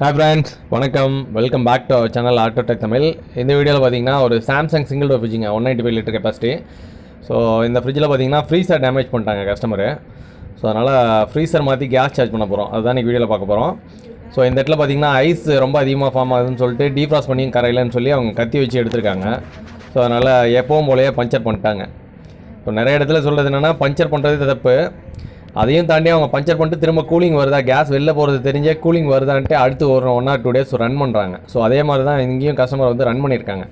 Hi friends, வணக்கம். Welcome back to our channel Autotech Tamil. இந்த வீடியோவில் பார்த்தீங்கன்னா ஒரு சாம்சங் சிங்கிள் டோர் ஃப்ரிட்ஜுங்க 195 லிட்டர் கெப்பாசிட்டி. ஸோ இந்த ஃப்ரிட்ஜில் பார்த்தீங்கன்னா ஃப்ரீசர் டேமேஜ் பண்ணிட்டாங்க கஸ்டமரு. ஸோ அதனால் ஃப்ரீசர் மாற்றி கேஸ் சார்ஜ் பண்ண போகிறோம். அதுதான் இன்றைக்கி வீடியோவில் பார்க்க போகிறோம். ஸோ இந்த இடத்துல பார்த்தீங்கன்னா ஐஸ் ரொம்ப அதிகமாக ஃபார்ம் ஆகுதுன்னு சொல்லிட்டு டீஃப்ராஸ்ட் பண்ணி கரையிலன்னு சொல்லி அவங்க கத்தி வச்சு எடுத்திருக்காங்க. ஸோ அதனால் எப்பவும் போலயே பஞ்சர் பண்ணிட்டாங்க. ஸோ நிறைய இடத்துல சொல்கிறது என்னென்னா பஞ்சர் பண்ணுறது தப்பு. அதையும் தாண்டி அவங்க பஞ்சர் பண்ணிட்டு திரும்ப கூலிங் வருதா, கேஸ் வெளில போகிறது தெரிஞ்சே கூலிங் வருதான்ட்டு அடுத்து ஒரு 1 or 2 days ரன் பண்ணுறாங்க. ஸோ அதே மாதிரி தான் இங்கேயும் கஸ்டமர் வந்து ரன் பண்ணியிருக்காங்க.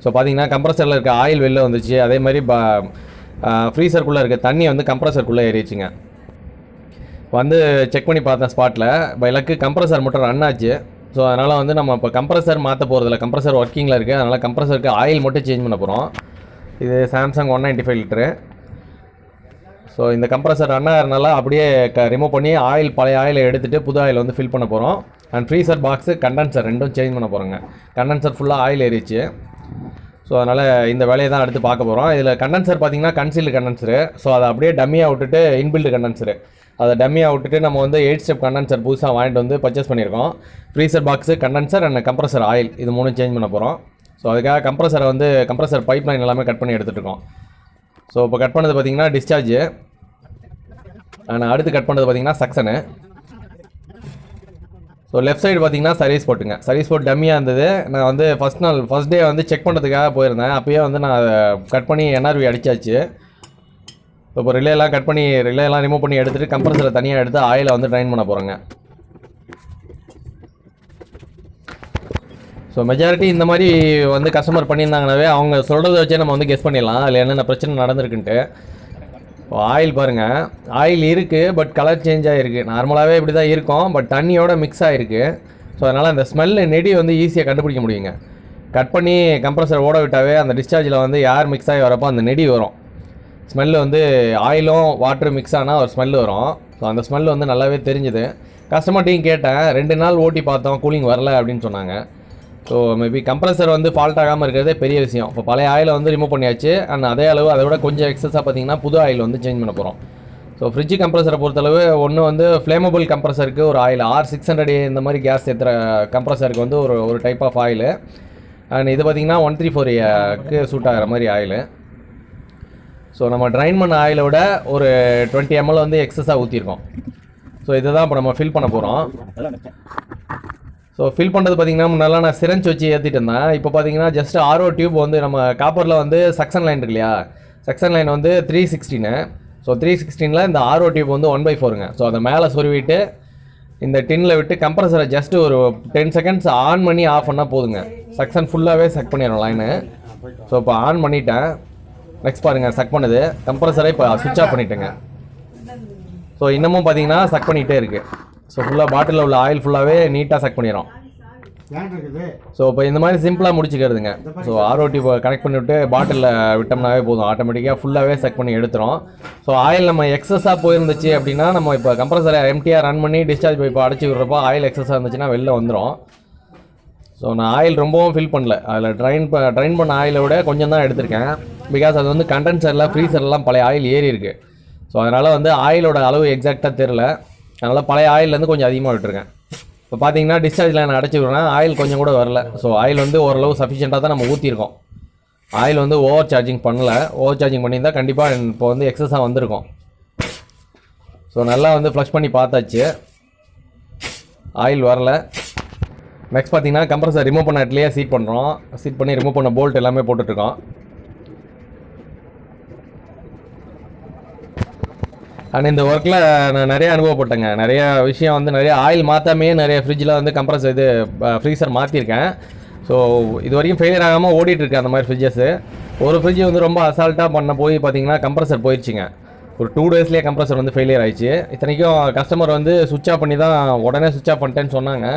ஸோ பார்த்தீங்கன்னா கம்ப்ரஸரில் இருக்க ஆயில் வெளில வந்துச்சு. அதே மாதிரி ஃப்ரீசருக்குள்ளே இருக்க தண்ணி வந்து கம்ப்ரஸருக்குள்ளே ஏறிச்சுங்க. வந்து செக் பண்ணி பார்த்தேன் ஸ்பாட்டில். பை லக்கு கம்ப்ரஸர் மட்டும் ரன் ஆச்சு. ஸோ அதனால் வந்து நம்ம இப்போ கம்ப்ரஸர் மாற்ற போகிறதில்ல, கம்ப்ரஸர் ஒர்க்கிங்கில் இருக்குது. அதனால் கம்ப்ரஸருக்கு ஆயில் மட்டும் சேஞ்ச் பண்ண போகிறோம். இது சாம்சங் 195 லிட்டரு. ஸோ இந்த கம்ப்ரஸர் ரன் ஆகிறதுனால அப்படியே ரிமூவ் பண்ணி பழைய ஆயிலை எடுத்துகிட்டு புது ஆயில் வந்து ஃபில் பண்ண போகிறோம். அண்ட் ஃப்ரீசர் பாக்ஸு கண்டென்சர் ரெண்டும் சேஞ்ச் பண்ண போகிறோங்க. கண்டென்சர் ஃபுல்லாக ஆயில் ஏறிச்சு. ஸோ அதனால் இந்த வேலையை தான் அடுத்து பார்க்க போகிறோம். இதில் கண்டென்சர் பார்த்திங்கன்னா கன்சீல்டு கண்டென்சரு. ஸோ அதை அப்படியே டம்மியாக விட்டுட்டு இன்பில்டு கண்டென்சரு, அதை டம்மியாக விட்டுட்டு நம்ம வந்து 8 ஸ்டெப் கண்டென்சர் புதுசாக வாங்கிட்டு வந்து பர்ச்சேஸ் பண்ணியிருக்கோம். Freezer box, condenser and compressor oil இது 3 சேஞ்ச் பண்ண போகிறோம். ஸோ அதுக்காக கம்ப்ரஸர் பைப் லைன் எல்லாமே கட் பண்ணி எடுத்துகிட்டு இருக்கோம். ஸோ இப்போ கட் பண்ணது பார்த்திங்கன்னா டிஸ்சார்ஜு. நான் அடுத்து கட் பண்ணது பார்த்திங்கன்னா சக்ஷனு. ஸோ லெஃப்ட் சைடு பார்த்திங்கன்னா சர்வீஸ் போட்டுங்க. சர்வீஸ் போட்டு டம்மியாக இருந்தது. நான் வந்து ஃபஸ்ட் டே வந்து செக் பண்ணுறதுக்காக போயிருந்தேன். அப்போயே வந்து நான் கட் பண்ணி என்ஆர்வி அடித்தாச்சு. இப்போ ரிலேலாம் ரிமூவ் பண்ணி எடுத்துகிட்டு கம்ப்ரஸரை தனியாக எடுத்து ஆயிலை வந்து ட்ரைன் பண்ண போகிறோங்க. ஸோ மெஜாரிட்டி இந்த மாதிரி வந்து கஸ்டமர் பண்ணியிருந்தாங்கனாவே அவங்க சொல்கிறத வச்சே நம்ம வந்து கெஸ் பண்ணிடலாம் அதில் என்னென்ன பிரச்சனை நடந்திருக்குன்ட்டு. ஆயில் பாருங்கள், ஆயில் இருக்குது, பட் கலர் சேஞ்ச் ஆகிருக்கு. நார்மலாகவே இப்படி தான் இருக்கும், பட் தண்ணியோட மிக்ஸ் ஆகிருக்கு. ஸோ அதனால் அந்த ஸ்மெல்லு நெடி வந்து ஈஸியாக கண்டுபிடிக்க முடியுங்க. கட் பண்ணி கம்ப்ரஸர் ஓட விட்டாவே அந்த டிஸ்சார்ஜில் வந்து ஏர் மிக்ஸ் ஆகி வரப்போ அந்த நெடி வரும். ஸ்மெல்லு வந்து ஆயிலும் வாட்டர் மிக்ஸ் ஆனால் ஒரு ஸ்மெல்லு வரும். ஸோ அந்த ஸ்மெல் வந்து நல்லாவே தெரிஞ்சுது. கஸ்டமர்ட்டையும் கேட்டேன், 2 நாள் ஓட்டி பார்த்தோம், கூலிங் வரல அப்படின்னு சொன்னாங்க. ஸோ மேபி கம்ப்ரஸர் வந்து ஃபால்ட் ஆகாமல் இருக்கிறதே பெரிய விஷயம். இப்போ பழைய ஆயிலை வந்து ரிமூவ் பண்ணியாச்சு. அண்ட் அதே அளவு அதை விட கொஞ்சம் எக்ஸஸாக பார்த்தீங்கன்னா புது ஆயில் வந்து சேஞ்ச் பண்ண போகிறோம். ஸோ ஃப்ரிட்ஜ் கம்ப்ரஸரை பொறுத்தளவு ஒன்று வந்து ஃப்ளேமபிள் கம்ப்ரஸருக்கு ஒரு ஆயில் R600 இந்த மாதிரி கேஸ் ஏற்றுற கம்ப்ரஸருக்கு வந்து ஒரு டைப் ஆஃப் ஆயில். அண்ட் இது பார்த்திங்கன்னா 134க்கு சூட் ஆகிற மாதிரி ஆயில். ஸோ நம்ம ட்ரைன் பண்ண ஆயிலை விட ஒரு 20 ml வந்து எக்ஸஸாக ஊற்றிருக்கோம். ஸோ இதை தான் இப்போ நம்ம ஃபில் பண்ண போகிறோம். ஸோ ஃபில் பண்ணுறது பார்த்திங்கன்னா முன்னெல்லாம் நான் சிரஞ்ச் வச்சு ஏற்றிட்டு இருந்தேன். இப்போ பார்த்தீங்கன்னா ஜஸ்ட் RO டியூப் வந்து நம்ம காப்பரில் வந்து சக்ஷன் லைன் இருக்கு இல்லையா, சக்ஷன் லைன் வந்து 316. ஸோ 316ல் இந்த RO டியூப் வந்து 1/4ங்க. ஸோ அதை மேலே சொருவிட்டு இந்த டின்னில் விட்டு கம்ப்ரஸரை ஜஸ்ட்டு ஒரு 10 seconds ஆன் பண்ணி ஆஃப் பண்ணால் போதுங்க. சக்ஷன் ஃபுல்லாகவே சக் பண்ணிடுறோம் லைனு. ஸோ இப்போ ஆன் பண்ணிட்டேன். நெக்ஸ்ட் பாருங்கள், சக் பண்ணுது. கம்ப்ரஸரை இப்போ சுவிட்ச் ஆஃப் பண்ணிட்டேங்க. ஸோ இன்னமும் பார்த்தீங்கன்னா சக் பண்ணிகிட்டே இருக்குது. ஸோ ஃபுல்லாக பாட்டிலில் உள்ள ஆயில் ஃபுல்லாகவே நீட்டாக சக் பண்ணிடும். ஸோ இப்போ இந்த மாதிரி சிம்பிளாக முடிச்சுக்கிறதுங்க. ஸோ RO டியூப் கனெக்ட் பண்ணிவிட்டு பாட்டிலில் விட்டோம்னாவே போதும், ஆட்டோமேட்டிக்காக ஃபுல்லாகவே செக் பண்ணி எடுத்துரும். ஸோ ஆயில் நம்ம எக்ஸஸாக போயிருந்துச்சு அப்படின்னா நம்ம இப்போ கம்ப்ரஸரை எம்டிஆர் ரன் பண்ணி டிஸ்சார்ஜ் பைப்பை அடைச்சி விட்றப்போ ஆயில் எக்ஸஸாக இருந்துச்சுன்னா வெளில வந்துடும். ஸோ நான் ஆயில் ரொம்பவும் ஃபில் பண்ணல. அதில் ட்ரைன் பண்ண ஆயிலை விட கொஞ்சம் தான் எடுத்திருக்கேன். பிகாஸ் அது வந்து கண்டென்சரில் ஃப்ரீசர்லாம் பழைய ஆயில் ஏறி இருக்குது. ஸோ அதனால் வந்து ஆயிலோட அளவு எக்ஸாக்டாக தெரில. அதனால் பழைய ஆயிலேருந்து கொஞ்சம் அதிகமாக விட்டுருக்கேன். இப்போ பார்த்தீங்கன்னா டிஸ்சார்ஜில் நான் அடைச்சி விட்றேன், ஆயில் கொஞ்சம் கூட வரல. ஸோ ஆயில் வந்து ஓரளவு சஃபிஷியண்ட்டாக தான் நம்ம ஊற்றிருக்கோம். ஆயில் வந்து ஓவர் சார்ஜிங் பண்ணலை. ஓவர் சார்ஜிங் பண்ணியிருந்தால் கண்டிப்பாக இப்போ வந்து எக்ஸஸாக வந்திருக்கும். ஸோ நல்லா வந்து ஃப்ளஷ் பண்ணி பார்த்தாச்சு, ஆயில் வரல. நெக்ஸ்ட் பார்த்தீங்கன்னா கம்ப்ரஸர் ரிமூவ் பண்ண இடத்துலையே சீட் பண்ணுறோம். சீட் பண்ணி ரிமூவ் பண்ண போல்ட் எல்லாமே போட்டுட்ருக்கோம். அண்ட் இந்த ஒர்க்கில் நான் நிறைய அனுபவப்பட்டேங்க. நிறைய விஷயம் வந்து நிறைய ஆயில் மாற்றாமே நிறைய ஃப்ரிட்ஜில் வந்து ஃப்ரீசர் மாற்றிருக்கேன். ஸோ இது வரைக்கும் ஃபெயிலியர் ஆகாமல் ஓடிட்டுருக்கு அந்த மாதிரி ஃப்ரிட்ஜஸ்ஸு. ஒரு ஃப்ரிட்ஜ் வந்து ரொம்ப அசால்ட்டாக பண்ண போய் பார்த்தீங்கன்னா கம்ப்ரஸர் போயிடுச்சுங்க. ஒரு 2 daysலேயே கம்ப்ரஸர் வந்து ஃபெயிலியர் ஆயிடுச்சு. இத்தனைக்கும் கஸ்டமர் வந்து சுவிட்ச் ஆஃப் பண்ணி தான் உடனே சுவிட்ச் ஆஃப் பண்ணிட்டேன்னு சொன்னாங்க.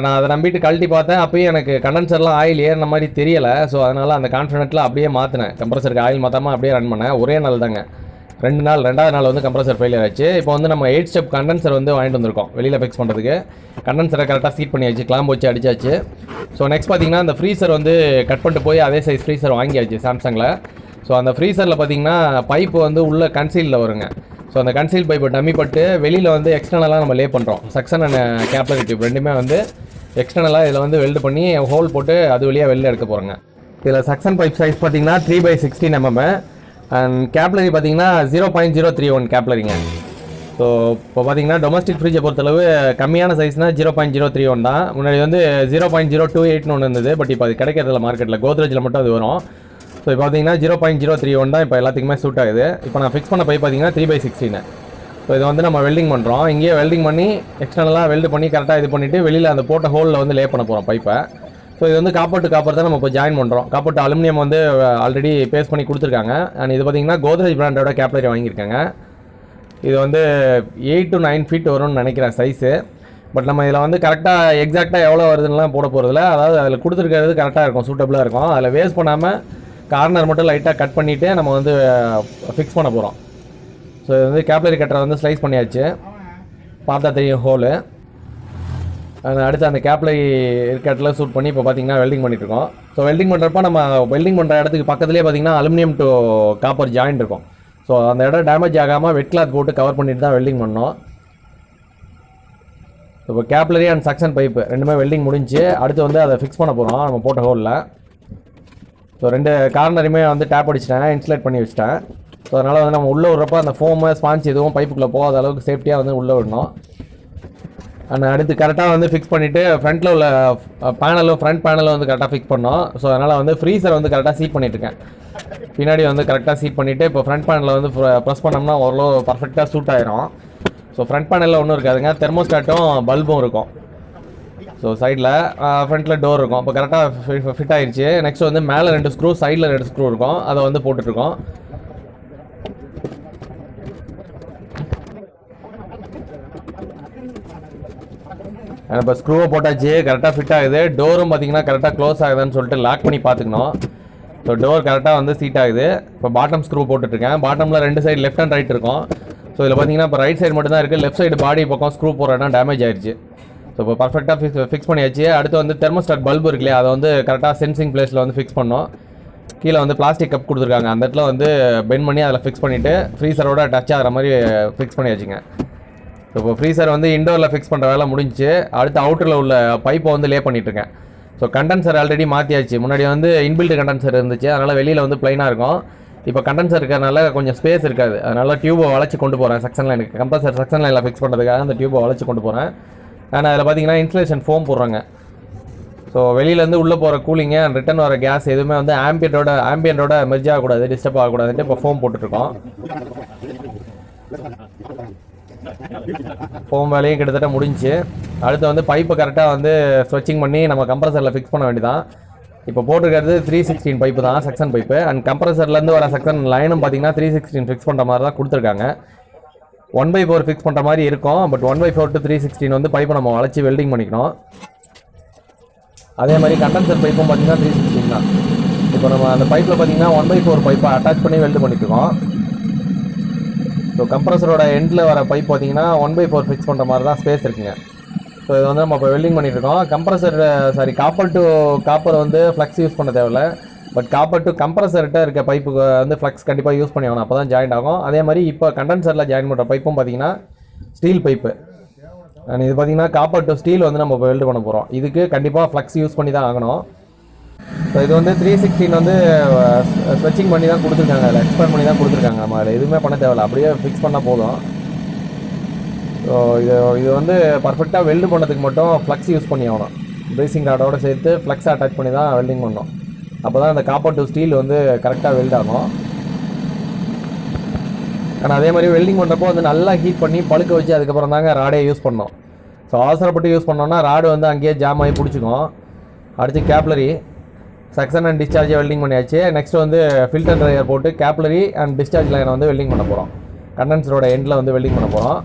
நான் அதை நம்பிட்டு கழட்டி பார்த்தேன். அப்போயும் எனக்கு கண்டென்சர்லாம் ஆயில் ஏறின மாதிரி தெரியலை. ஸோ அதனால் அந்த கான்ஃபிடென்ட்டில் அப்படியே மாற்றினேன். கம்ப்ரஸருக்கு ஆயில் மாற்றாமல் அப்படியே ரன் பண்ணேன். ஒரே நாள் தாங்க, 2 நாள். 2வது நாள் வந்து கம்ப்ரஸர் ஃபெயிலியர் ஆச்சு. இப்போ வந்து நம்ம 8 ஸ்டெப் கண்டென்சர் வந்து வாங்கிட்டு வந்திருக்கோம் வெளியில் ஃபிக்ஸ் பண்ணுறதுக்கு. கண்டென்சரை கரெக்டாக சீட் பண்ணியாச்சு, கிளாம்ப் வச்சு அடிச்சாச்சு. ஸோ நெக்ஸ்ட் பார்த்தீங்கன்னா அந்த ஃப்ரீசர் வந்து கட் பண்ணிட்டு போய் அதே சைஸ் ஃப்ரீசர் வாங்கியாச்சு சாம்சங்கில். ஸோ அந்த ஃப்ரீசரில் பார்த்தீங்கன்னா பைப்பு வந்து உள்ளே கன்சீலில் வருங்க. ஸோ அந்த கன்சீல் பைப்பை டம்மி பட்டு வெளியில் வந்து எக்ஸ்டர்னலாக நம்ம லே பண்ணுறோம். சக்ஷன் அண்ட் கேப்லரி டியூப் ரெண்டுமே வந்து எக்ஸ்டர்னலாக இதில் வந்து வெல்டு பண்ணி ஹோல் போட்டு அது வழியாக வெளில எடுக்க போகிறோங்க. இதில் சக்ஷன் பைப் சைஸ் பார்த்தீங்கன்னா 3/16 mm அண்ட் கேப்லரி பார்த்தீங்கன்னா 0.031 கேப்லரிங்க. ஸோ இப்போ பார்த்தீங்கன்னா டொமஸ்டிக் ஃப்ரிட்ஜை பொறுத்தளவு கம்மியான சைஸ்னால் 0.031 தான். முன்னாடி வந்து 0.028 ஒன்று இருந்தது, பட் இப்போ அது கிடைக்கிறதில்ல மார்க்கெட்டில். கோத்ரேஜில் மட்டும் அது வரும். ஸோ இப்போ பார்த்தீங்கன்னா 0.031 தான் இப்போ எல்லாத்துக்குமே சூட் ஆகுது. இப்போ நான் ஃபிக்ஸ் பண்ண பைப் பார்த்தீங்கன்னா 3/16. ஸோ இதை வந்து நம்ம வெல்டிங் பண்ணுறோம். இங்கேயே வெல்டிங் பண்ணி எக்ஸ்டர்னலாக வெல்டு பண்ணி கரெக்டாக இது பண்ணிவிட்டு வெளியில் அந்த போட்ட ஹோலில் வந்து லே பண்ண போகிறோம் பைப்பை. ஸோ இது வந்து காப்பர் டு காப்பர் தான் நம்ம இப்போ ஜாயின் பண்ணுறோம். காப்பர் டு அலுமினியம் வந்து ஆல்ரெடி பேஸ்ட் பண்ணி கொடுத்துருக்காங்க. அண்ட் இது பார்த்தீங்கன்னா கோத்ரேஜ் பிராண்டோட கேப்லரி வாங்கியிருக்காங்க. இது வந்து 8 to 9 feet வரும்னு நினைக்கிறேன் சைஸு. பட் நம்ம இதில் வந்து கரெக்டாக எக்ஸாக்டாக எவ்வளோ வருதுன்னெலாம் போட போகிறதில்ல. அதாவது அதில் கொடுத்துருக்கிறது கரெக்டாக இருக்கும், சூட்டபுளாக இருக்கும். அதில் வேஸ்ட் பண்ணாமல் கார்னர் மட்டும் லைட்டாக கட் பண்ணிவிட்டு நம்ம வந்து ஃபிக்ஸ் பண்ண போகிறோம். ஸோ இது வந்து கேப்லரி கட்டரை வந்து ஸ்லைஸ் பண்ணியாச்சு, பார்த்தா தெரியும் ஹோலு. அடுத்து அந்த கேப்லரி இருக்கட்டில் சூட் பண்ணி இப்போ பார்த்தீங்கன்னா வெல்டிங் பண்ணிட்டுருக்கோம். ஸோ வெல்டிங் பண்ணுறப்ப நம்ம வெல்டிங் பண்ணுற இடத்துக்கு பக்கத்துலேயே பார்த்தீங்கன்னா அலுமினியம் டு காப்பர் ஜாயிண்ட் இருக்கும். ஸோ அந்த இடம் டேமேஜ் ஆகாமல் வெட் கிளாத் போட்டு கவர் பண்ணிட்டு தான் வெல்டிங் பண்ணோம். இப்போ கேப்லரி அண்ட் சக்ஷன் பைப்பு ரெண்டுமே வெல்டிங் முடிஞ்சு அடுத்து வந்து அதை ஃபிக்ஸ் பண்ண போகிறோம் நம்ம போட்ட ஹோலில். ஸோ 2 கார்னருமே வந்து டேப் அடிச்சிட்டேன், இன்சுலேட் பண்ணி வச்சிட்டேன். ஸோ அதனால் வந்து நம்ம உள்ளே விட்றப்ப அந்த ஃபோமு ஸ்பான்ச் எதுவும் பைப்புக்குள்ளே போகாத அளவுக்கு சேஃப்டியாக வந்து உள்ளே விடணும். அண்ட் அடுத்து கரெக்டாக வந்து ஃபிக்ஸ் பண்ணிவிட்டு ஃப்ரண்ட்டில் உள்ள ஃப்ரண்ட் பேனலும் வந்து கரெக்டாக ஃபிக்ஸ் பண்ணோம். ஸோ அதனால் வந்து ஃப்ரீசர் வந்து கரெக்டாக சீட் பண்ணிட்டுருக்கேன். பின்னாடி வந்து கரெக்டாக சீட் பண்ணிவிட்டு இப்போ ஃப்ரண்ட் பேனலில் வந்து ப்ரெஸ் பண்ணோம்னா ஓரளவு பர்ஃபெக்டாக சூட் ஆயிரும். ஸோ ஃப்ரண்ட் பேனலில் ஒன்றும் இருக்காதுங்க, தெர்மோஸ்டாட்டும் பல்பும் இருக்கும். ஸோ சைடில் ஃப்ரண்ட்டில் டோர் இருக்கும். இப்போ கரெக்டாக ஃபிட் ஆயிடுச்சு. நெக்ஸ்ட் வந்து மேலே 2 ஸ்க்ரூ, சைடில் 2 ஸ்க்ரூ இருக்கும், அதை வந்து போட்டுட்ருக்கோம். இப்போ ஸ்க்ரூவை போட்டாச்சு, கரெக்டாக ஃபிட் ஆகுது. டோரும் பார்த்தீங்கன்னா கரெக்டாக க்ளோஸ் ஆகுதுன்னு சொல்லிட்டு லாக் பண்ணி பார்த்துக்கணும். ஸோ டோர் கரெக்டாக வந்து சீட் ஆகுது. இப்போ பாட்டம் ஸ்க்ரூ போட்டுட்ருக்கேன். பாட்டமில் 2 சைடு லெஃப்ட் அண்ட் ரைட் இருக்கும். ஸோ இதில் பார்த்தீங்கன்னா இப்போ ரைட் சைடு மட்டும் தான் இருக்குது, லெஃப்ட் சைடு பாடி பக்கம் ஸ்க்ரூ போடுறேன்னா டேமேஜ் ஆயிடுச்சு. ஸோ இப்போ பர்ஃபெக்டாக ஃபிக்ஸ் பண்ணியாச்சு. அடுத்து வந்து தெர்மோஸ்டாட் பல்பு இருக்கு இல்லையா, அதை வந்து கரெக்டாக சென்சிங் பிளேஸில் வந்து ஃபிக்ஸ் பண்ணோம். கீழே வந்து பிளாஸ்டிக் கப் கொடுத்துருக்காங்க, அந்த இடத்துல வந்து பெண்ட் பண்ணி அதில் ஃபிக்ஸ் பண்ணிவிட்டு ஃப்ரீசரோட டச் ஆகிற மாதிரி ஃபிக்ஸ் பண்ணியாச்சுங்க. ஸோ இப்போ ஃப்ரீசர் வந்து இண்டோரில் ஃபிக்ஸ் பண்ணுற வேலை முடிஞ்சு அடுத்து அவுட்டரில் உள்ள பைப்பை வந்து லே பண்ணிட்டுருக்கேன். ஸோ கண்டென்சர் ஆல்ரெடி மாற்றியாச்சு. முன்னாடி வந்து இன்பில்ட் கண்டென்சர் இருந்துச்சு, அதனால் வெளியில் வந்து ப்ளைனாக இருக்கும். இப்போ கண்டென்சர் இருக்கிறதுனால கொஞ்சம் ஸ்பேஸ் இருக்காது, அதனால் டியூபை வளைச்சி கொண்டு போகிறேன். செக்ஷன் லைனுக்கு கம்பல்சர் செக்ஷன் லைனில் ஃபிக்ஸ் பண்ணுறதுக்காக அந்த டியூபை வளைச்சி கொண்டு போகிறேன். ஆனால் அதில் பார்த்தீங்கன்னா இன்சுலேஷன் ஃபோம் போடுறாங்க. ஸோ வெளியிலேருந்து உள்ளே போகிற கூலிங்கு அண்ட் ரிட்டன் வர கேஸ் எதுவுமே வந்து ஆம்பியண்டோட மெர்ஜ் ஆகக்கூடாது, டிஸ்டர்ப் ஆகக்கூடாதுன்ட்டு இப்போ ஃபோம் போட்டுட்ருக்கோம். ஃபோம் வேலையும் கிட்டத்தட்ட முடிஞ்சு அடுத்து வந்து பைப்பை கரெக்டாக வந்து ஸ்வெச்சிங் பண்ணி நம்ம கம்ப்ரஸரில் ஃபிக்ஸ் பண்ண வேண்டியதான். இப்போ போட்டிருக்கிறது 316 பைப்பு தான், செக்ஷன் பைப்பு. அண்ட் கம்ப்ரஸர்லேருந்து வர செக்ஷன் லைனும் பார்த்தீங்கன்னா 316 ஃபிக்ஸ் பண்ணுற மாதிரி தான் கொடுத்துருக்காங்க. 1/4 ஃபிக்ஸ் பண்ணுற மாதிரி இருக்கும். பட் 1/4 to 316 வந்து பைப்பை நம்ம வளைச்சி வெல்டிங் பண்ணிக்கணும். அதே மாதிரி கண்டென்சர் பைப்பும் பார்த்தீங்கன்னா 316 தான். இப்போ நம்ம அந்த பைப்பில் பார்த்தீங்கன்னா 1/4 பைப்பை அட்டாச் பண்ணி வெல்டு பண்ணிட்டுருக்கோம். ஸோ கம்ப்ரஸரோட எண்டில் வர பைப் பார்த்தீங்கன்னா 1/4 ஃபிக்ஸ் பண்ணுற மாதிரி தான் ஸ்பேஸ் இருக்குங்க. ஸோ இது வந்து நம்ம இப்போ வெல்டிங் பண்ணிட்டுருக்கோம். காப்பர் டு காப்பர் வந்து ஃப்ளக்ஸ் யூஸ் பண்ண தேவையில்லை. பட் காப்பர் டு கம்ப்ரஸர்கிட்ட இருக்க பைப்புக்கு வந்து ஃப்ளக்ஸ் கண்டிப்பாக யூஸ் பண்ணி ஆகணும், அப்போ தான் ஜாயின் ஆகும். அதே மாதிரி இப்போ கண்டென்சரில் ஜாயின் பண்ணுற பைப்பும் பார்த்தீங்கன்னா ஸ்டீல் பைப்பு. அண்ட் இது பார்த்தீங்கன்னா காப்பர் டு ஸ்டீல் வந்து நம்ம இப்போ வெல்டு பண்ண போகிறோம். இதுக்கு கண்டிப்பாக ஃப்ளக்ஸ் யூஸ் பண்ணி தான் ஆகணும். ஸோ இது வந்து 316 வந்து ஸ்வெச்சிங் பண்ணி தான் கொடுத்துருக்காங்க, அதில் எக்ஸ்பேண்ட் பண்ணி தான் கொடுத்துருக்காங்க. நம்ம அதில் எதுவுமே பண்ண தேவையில்ல, அப்படியே ஃபிக்ஸ் பண்ணால் போதும். ஸோ இது வந்து பர்ஃபெக்டாக வெல்டு பண்ணதுக்கு மட்டும் ஃப்ளக்ஸ் யூஸ் பண்ணி ஆகணும். பிரேசிங் ராடோடு சேர்த்து ஃப்ளக்ஸ் அட்டாச் பண்ணி தான் வெல்டிங் பண்ணணும். அப்போ தான் அந்த காப்பர் டு ஸ்டீல் வந்து கரெக்டாக வெல்ட் ஆகும். ஆனால் அதே மாதிரி வெல்டிங் பண்ணுறப்போ வந்து நல்லா ஹீட் பண்ணி பழுக்க வச்சு அதுக்கப்புறம் தாங்க ராடே யூஸ் பண்ணோம். ஸோ அவசரப்பட்டு யூஸ் பண்ணோன்னா ராடு வந்து அங்கேயே ஜாம் ஆகி பிடிச்சிக்கும். அடுத்து கேப்லரி செக்ஷன் அண்ட் டிஸ்சார்ஜை வெல்டிங் பண்ணியாச்சு. நெக்ஸ்ட் வந்து ஃபில்டர் ட்ரையர் போட்டு கேப்லரி அண்ட் டிஸ்சார்ஜ் லைனை வந்து வெல்டிங் பண்ண போகிறோம். கண்டென்சரோட எண்டில் வந்து வெல்டிங் பண்ண போகிறோம்.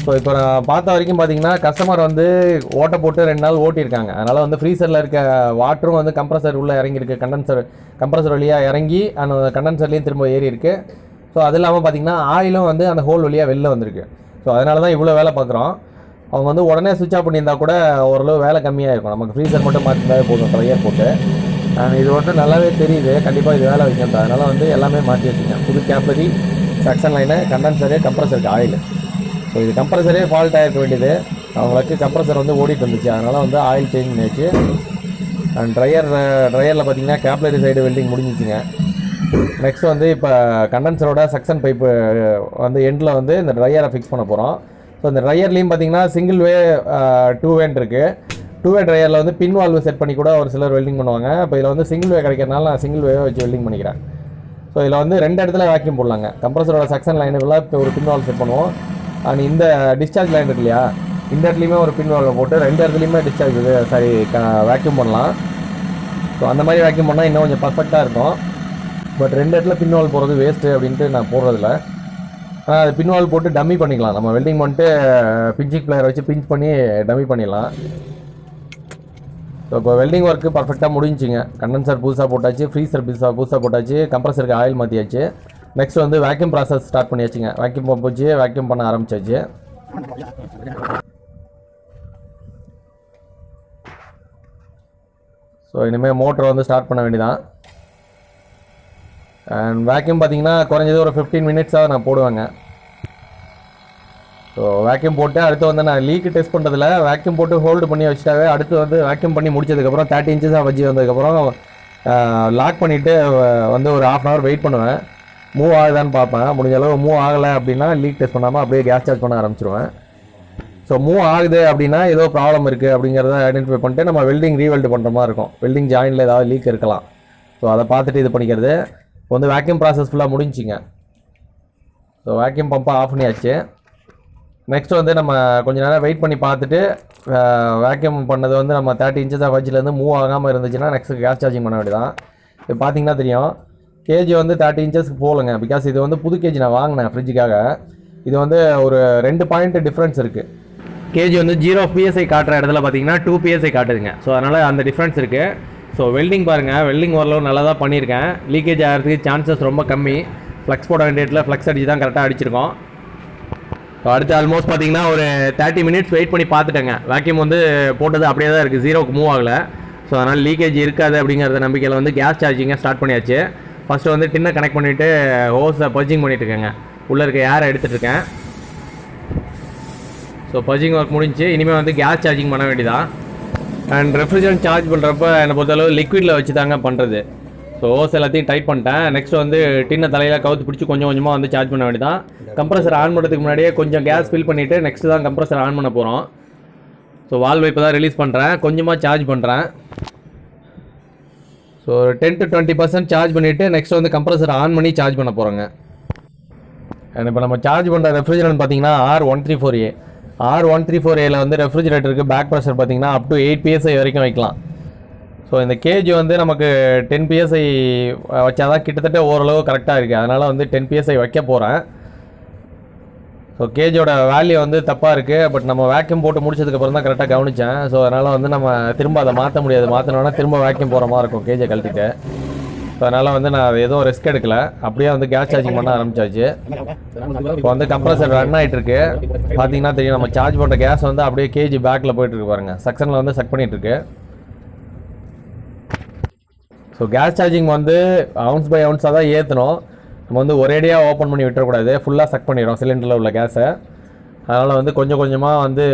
ஸோ இப்போ நான் பார்த்த வரைக்கும் பார்த்தீங்கன்னா கஸ்டமர் வந்து ஓட்டை போட்டு 2 நாள் ஓட்டியிருக்காங்க. அதனால் வந்து ஃப்ரீசரில் இருக்க வாட்டரும் வந்து கம்ப்ரஸர் உள்ளே இறங்கியிருக்கு, கம்ப்ரஸர் வழியாக இறங்கி அந்த கண்டென்சர்லேயும் திரும்ப ஏறி இருக்குது. ஸோ அது இல்லாமல் பார்த்தீங்கன்னா ஆயிலும் வந்து அந்த ஹோல் வழியாக வெளில வந்திருக்கு. ஸோ அதனால தான் இவ்வளோ வேலை பார்க்குறோம். அவங்க வந்து உடனே சுவிட்ச் ஆஃப் பண்ணியிருந்தா கூட ஓரளவு வேலை கம்மியாக இருக்கும். நமக்கு ஃப்ரீசர் மட்டும் மாற்றிருந்தாவே போதும் ட்ரையர் போட்டு. இது வந்து நல்லாவே தெரியுது, கண்டிப்பாக இது வேலை வைக்கணும். அதனால் வந்து எல்லாமே மாற்றி வச்சுருக்கேன். புது கேப்லரி சக்ஷன் லைனு, கண்டென்சரு, கம்ப்ரஸருக்கு ஆயில். ஸோ இது கம்ப்ரஸரே ஃபால்ட் ஆகிருக்க வேண்டியது. அவங்களுக்கு கம்ப்ரஸர் வந்து ஓடிட்டு இருந்துச்சு, அதனால் வந்து ஆயில் சேஞ்ச் பண்ணியாச்சு. அண்ட் ட்ரையரில் பார்த்தீங்கன்னா கேப்லரி சைடு வெல்டிங் முடிஞ்சிச்சுங்க. நெக்ஸ்ட் வந்து இப்போ கண்டென்சரோட சக்ஷன் பைப்பு வந்து எண்டில் வந்து இந்த ட்ரையரை ஃபிக்ஸ் பண்ண போகிறோம். ஸோ இந்த ட்ரையர்லேயும் பார்த்தீங்கன்னா சிங்கிள் வே 2 வேன் இருக்குது. 2 வே ட்ரையரில் வந்து பின் வால்வு செட் பண்ணி கூட ஒரு சிலர் வெல்டிங் பண்ணுவாங்க. இப்போ இதில் வந்து சிங்கிள் வே கிடைக்கிறதுனால நான் சிங்கிள் வேவை வச்சு வெல்டிங் பண்ணிக்கிறேன். ஸோ இதில் வந்து 2 இடத்துல வேக்யூம் போடலாங்க. கம்ப்ரஸரோட சக்ஷன் லைனுக்குள்ள இப்போ ஒரு பின் வால்வு செட் பண்ணுவோம். அண்ட் இந்த டிஸ்சார்ஜ் லைன் இருக்கு இல்லையா, இந்த இடத்துலையுமே ஒரு பின் வால்வை போட்டு 2 இடத்துலையுமே டிஸ்சார்ஜ் வேக்யூம் பண்ணலாம். ஸோ அந்த மாதிரி வேக்யூம் பண்ணால் இன்னும் கொஞ்சம் பர்ஃபெக்டாக இருக்கும். பட் 2 இடத்துல பின் வால் போகிறது வேஸ்ட்டு அப்படின்ட்டு நான் போடுறதில்ல. ஆனால் அது பின் வால் போட்டு டம்மி பண்ணிக்கலாம். நம்ம வெல்டிங் பண்ணிட்டு பிஞ்சிங் பிளேயர் வச்சு பிஞ்ச் பண்ணி டம்மி பண்ணிடலாம். ஸோ இப்போ வெல்டிங் ஒர்க்கு பர்ஃபெக்டாக முடிஞ்சிங்க. கண்டென்சர் புதுசாக போட்டாச்சு, ஃப்ரீசர் புதுசாக போட்டாச்சு, கம்ப்ரஸருக்கு ஆயில் மாற்றியாச்சு. நெக்ஸ்ட் வந்து வேக்யூம் ப்ராசஸ் ஸ்டார்ட் பண்ணியாச்சுங்க. வேக்யூம் பம்ப் வச்சு வேக்யூம் பண்ண ஆரம்பிச்சாச்சு. ஸோ இனிமேல் மோட்டரை வந்து ஸ்டார்ட் பண்ண வேண்டியதான். அண்ட் வேக்யூம் பார்த்தீங்கன்னா குறைஞ்சது ஒரு 15 மினிட்ஸாக நான் போடுவேங்க. ஸோ வேக்யூம் போட்டு அடுத்து வந்து நான் லீக்கு டெஸ்ட் பண்ணுறதில்ல, வேக்யூம் போட்டு ஹோல்டு பண்ணி வச்சுட்டாவே அடுத்து வந்து வேக்யூம் பண்ணி முடிச்சதுக்கப்புறம் 30 இன்ச்சஸாக வச்சு வந்ததுக்கப்புறம் லாக் பண்ணிவிட்டு வந்து ஒரு 1/2 hour வெயிட் பண்ணுவேன். மூவ் ஆகுதான்னு பார்ப்பேன். முடிஞ்ச அளவு மூவ் ஆகலை அப்படின்னா லீக் டெஸ்ட் பண்ணாமல் அப்படியே கேஸ் சார்ஜ் பண்ண ஆரம்பிச்சிருவேன். ஸோ மூவ் ஆகுது அப்படின்னா ஏதோ ப்ராப்ளம் இருக்குது அப்படிங்கிறத ஐடென்டிஃபை பண்ணிட்டு நம்ம வெல்டிங் ரீவெல்டு பண்ணுற மாதிரி இருக்கும். வெல்டிங் ஜாயினில் ஏதாவது லீக் இருக்கலாம். ஸோ அதை பார்த்துட்டு இது பண்ணிக்கிறது. இப்போ வந்து வேக்யூம் ப்ராசஸ் ஃபுல்லாக முடிஞ்சிங்க. ஸோ வேக்யூம் பம்பை ஆஃப் பண்ணியாச்சு. நெக்ஸ்ட் வந்து நம்ம கொஞ்சம் நேரம் வெயிட் பண்ணி பார்த்துட்டு வேக்யூம் பண்ணது வந்து நம்ம 30 இன்ச்சஸாக வச்சுலேருந்து மூவ் ஆகாமல் இருந்துச்சுன்னா நெக்ஸ்ட் கேஸ் சார்ஜிங் பண்ண வேண்டியதான். இப்போ பார்த்தீங்கன்னா தெரியும் கேஜி வந்து 30 இன்ச்சஸ்க்கு போகலங்க. பிகாஸ் இது வந்து புது கேஜி நான் வாங்கினேன் ஃப்ரிட்ஜுக்காக. இது வந்து ஒரு 2 பாயிண்ட் டிஃப்ரென்ஸ் இருக்குது. கேஜி வந்து 0 PSI காட்டுற இடத்துல பார்த்தீங்கன்னா 2 PSI காட்டுதுங்க. ஸோ அதனால் அந்த டிஃப்ரென்ஸ் இருக்குது. ஸோ வெல்டிங் பாருங்கள், வெல்டிங் ஓரளவு நல்லா தான் பண்ணியிருக்கேன். லீக்கேஜ் ஆகிறதுக்கு சான்சஸ் ரொம்ப கம்மி. ஃப்ளக்ஸ் போட வேண்டிய இடத்துல ஃப்ளக்ஸ் அடிச்சு தான் கரெக்டாக அடிச்சிருக்கோம். ஸோ அடுத்து ஆல்மோஸ்ட் பார்த்தீங்கன்னா ஒரு 30 மினிட்ஸ் வெயிட் பண்ணி பார்த்துட்டேங்க. வேக்யூம் வந்து போட்டது அப்படியே தான் இருக்குது, 0க்கு மூவ் ஆகலை. ஸோ அதனால் லீக்கேஜ் இருக்காது அப்படிங்கிறத நம்பிக்கையில் வந்து கேஸ் சார்ஜிங்கை ஸ்டார்ட் பண்ணியாச்சு. ஃபஸ்ட்டு வந்து டின்னை கனெக்ட் பண்ணிவிட்டு ஹோஸை பர்ஜிங் பண்ணிட்டுருக்கேங்க. உள்ளே இருக்க ஏரை எடுத்துகிட்ருக்கேன். ஸோ பர்ஜிங் ஒர்க் முடிஞ்சு இனிமேல் வந்து கேஸ் சார்ஜிங் பண்ண வேண்டியதான். அண்ட் ரெஃப்ரிஜரண்ட் சார்ஜ் பண்ணுறப்ப என்னை பொறுத்தளவு லிக்விடில் வச்சு தாங்க பண்ணுறது. ஸோ ஹோஸ் எல்லாத்தையும் டைட் பண்ணிட்டேன். நெக்ஸ்ட் வந்து டின்னை தலையில் கவுத்து பிடிச்சி கொஞ்சம் கொஞ்சமாக வந்து சார்ஜ் பண்ண வேண்டியதான். கம்ப்ரஸர் ஆன் பண்ணுறதுக்கு முன்னாடியே கொஞ்சம் கேஸ் ஃபில் பண்ணிவிட்டு நெக்ஸ்ட்டு தான் கம்ப்ரஸர் ஆன் பண்ண போகிறோம். ஸோ வால்வை இப்போ தான் ரிலீஸ் பண்ணுறேன், கொஞ்சமாக சார்ஜ் பண்ணுறேன். ஸோ 10 to 20% சார்ஜ் பண்ணிவிட்டு நெக்ஸ்ட் வந்து கம்ப்ரஸர் ஆன் பண்ணி சார்ஜ் பண்ண போகிறோங்க. அண்ட் இப்போ நம்ம சார்ஜ் பண்ணுற ரெஃப்ரிஜரண்ட் பார்த்தீங்கன்னா R134A. R134Aல வந்து ரெஃப்ரிஜரேட்டருக்கு பேக் ப்ரெஷர் பார்த்தீங்கன்னா அப் டு 8 PSI வரைக்கும் வைக்கலாம். ஸோ இந்த கேஜி வந்து நமக்கு 10 PSI வச்சா தான் கிட்டத்தட்ட ஓரளவு கரெக்டாக இருக்குது. அதனால் வந்து 10 PSI வைக்க போகிறேன். ஸோ கேஜோட வேல்யூ வந்து தப்பாக இருக்குது. பட் நம்ம வேக்யூம் போட்டு முடிச்சதுக்கப்புறம் தான் கரெக்டாக கவனித்தேன். ஸோ அதனால் வந்து நம்ம திரும்ப அதை மாற்ற முடியாது. மாற்றினோன்னா திரும்ப வேக்யூம் போகிற மாதிரி இருக்கும் கேஜை கழட்டிட்டு. ஸோ அதனால் வந்து நான் எதுவும் ரிஸ்க் எடுக்கலை, அப்படியே வந்து கேஸ் சார்ஜிங் பண்ண ஆரம்பிச்சாச்சு. இப்போ வந்து கம்ப்ரஸர் ரன் ஆகிட்டுருக்கு. பார்த்தீங்கன்னா தெரியும் நம்ம சார்ஜ் பண்ணுற கேஸ் வந்து அப்படியே கேஜி பேக்கில் போயிட்டுருக்கு பாருங்கள். செக்ஷனில் வந்து செக் பண்ணிகிட்ருக்கு. ஸோ கேஸ் சார்ஜிங் வந்து அவுன்ஸ் பை அவுன்ஸாக தான் ஏற்றணும். நம்ம வந்து ஒரேடியாக ஓப்பன் பண்ணி விட்டுறக்கூடாது, ஃபுல்லாக செக் பண்ணிடுறோம் சிலிண்டரில் உள்ள கேஸை. அதனால் வந்து கொஞ்சம் கொஞ்சமாக வந்து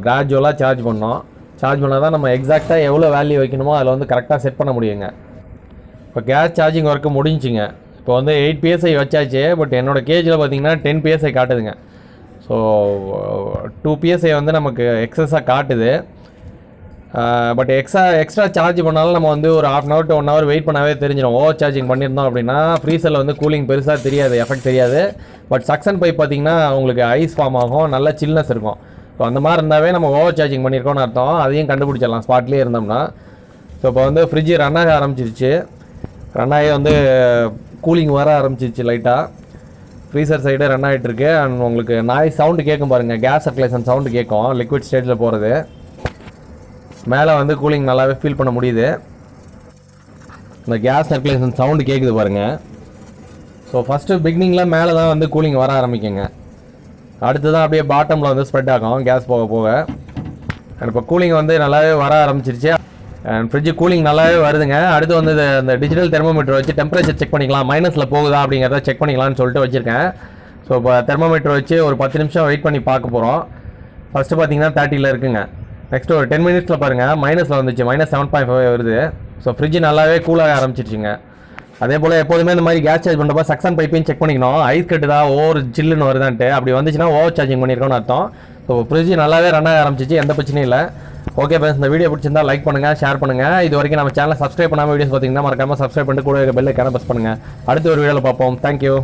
கிராஜுவலாக சார்ஜ் பண்ணோம். சார்ஜ் பண்ணால் தான் நம்ம எக்ஸாக்டாக எவ்வளோ வேல்யூ வைக்கணுமோ அதில் வந்து கரெக்டாக செட் பண்ண முடியுங்க. இப்போ கேஸ் சார்ஜிங் ஒர்க்கு முடிஞ்சிங்க. இப்போ வந்து 8 PSI வச்சாச்சு. பட் என்னோடய கேஜில் பார்த்தீங்கன்னா 10 PSI காட்டுதுங்க. ஸோ 2 PSI வந்து நமக்கு எக்ஸஸாக காட்டுது. பட் எக்ஸ்ட்ரா சார்ஜ் பண்ணாலும் நம்ம வந்து ஒரு 1/2 hour to 1 hour வெயிட் பண்ணாவே தெரிஞ்சிடும். ஓவர் சார்ஜிங் பண்ணியிருந்தோம் அப்படின்னா ஃப்ரீசரில் வந்து கூலிங் பெருசாக தெரியாது, எஃபெக்ட் தெரியாது. பட் சக்ஷன் பைப் பார்த்தீங்கன்னா உங்களுக்கு ஐஸ் ஃபார்ம் ஆகும், நல்ல சில்னஸ் இருக்கும். ஸோ அந்த மாதிரி இருந்தாவே நம்ம ஓவர் சார்ஜிங் பண்ணியிருக்கோம்னு அர்த்தம். அதையும் கண்டுபிடிச்சிடலாம் ஸ்பாட்லேயே இருந்தோம்னா. ஸோ இப்போ வந்து ஃப்ரிட்ஜ் ரன் ஆக ஆரம்பிச்சிருச்சு. ரன் ஆகி வந்து கூலிங் வர ஆரம்பிச்சிருச்சு லைட்டாக. ஃப்ரீசர் சைடு ரன் ஆகிட்டுருக்கு. அண்ட் உங்களுக்கு நாய்ஸ் சவுண்டு கேட்கும் பாருங்கள், கேஸ் சர்க்குலேஷன் சவுண்டு கேட்கும் லிக்விட் ஸ்டேஜில் போகிறது. மேலே வந்து கூலிங் நல்லாவே ஃபீல் பண்ண முடியுது. இந்த கேஸ் சர்க்குலேஷன் சவுண்டு கேட்குது பாருங்கள். ஸோ ஃபஸ்ட்டு பிகினிங்கில் மேலே தான் வந்து கூலிங் வர ஆரம்பிக்குங்க. அடுத்து தான் அப்படியே பாட்டமில் வந்து ஸ்ப்ரெட் ஆகும் கேஸ் போக போக. அண்ட் இப்போ கூலிங் வந்து நல்லாவே வர ஆரம்பிச்சிருச்சு. ஃப்ரிட்ஜு கூலிங் நல்லாவே வருதுங்க. அடுத்து வந்து இந்த டிஜிட்டல் தெர்மோமீட்டர் வச்சு டெம்பரேச்சர் செக் பண்ணிக்கலாம், மைனஸில் போகுதா அப்படிங்கிறத செக் பண்ணிக்கலாம்னு சொல்லிட்டு வச்சுருக்கேன். ஸோ இப்போ தெர்மோமீட்டர் வச்சு ஒரு 10 நிமிஷம் வெயிட் பண்ணி பார்க்க போகிறோம். ஃபஸ்ட்டு பார்த்தீங்கன்னா 30ல் இருக்குங்க. நெக்ஸ்ட்டு ஒரு 10 மினிட்ஸில் பாருங்கள் மைனஸில் வந்துச்சு, -7.5 வருது. ஸோ ஃப்ரிட்ஜ் நல்லாவே கூலாக ஆரம்பிச்சிருச்சுங்க. அதே போல் எப்போதுமே இந்த மாதிரி கேஸ் சார்ஜ் பண்ணுறப்ப சக்ஷன் பைப்பையும் செக் பண்ணிக்கணும், ஐஸ் கட்டுதா ஓவர் சில்லுன்னு வருதான்ட்டு. அப்படி வந்துச்சுன்னா ஓவர் சார்ஜிங் பண்ணியிருக்கோன்னு அர்த்தம். ஸோ ஃப்ரிட்ஜ் நல்லாவே ரன் ஆக ஆரம்பிச்சிச்சு, எந்த பிரச்சனையும் இல்லை. ஓகே ஃப்ரெண்ட்ஸ், இந்த வீடியோ பிடிச்சிருந்தா லைக் பண்ணுங்கள், ஷேர் பண்ணுங்கள். இது வரைக்கும் நம்ம சேனலை சப்ஸ்கிரைப் பண்ணாமல் வீடியோஸ் பார்த்தீங்கன்னா மறக்காமல் சப்ஸ்கிரைப் பண்ணிட்டு கூட பெல் ஐக்கானை ப்ரெஸ் பண்ணுங்கள். அடுத்த ஒரு வீடியோவில் பார்ப்போம். தேங்க்யூ.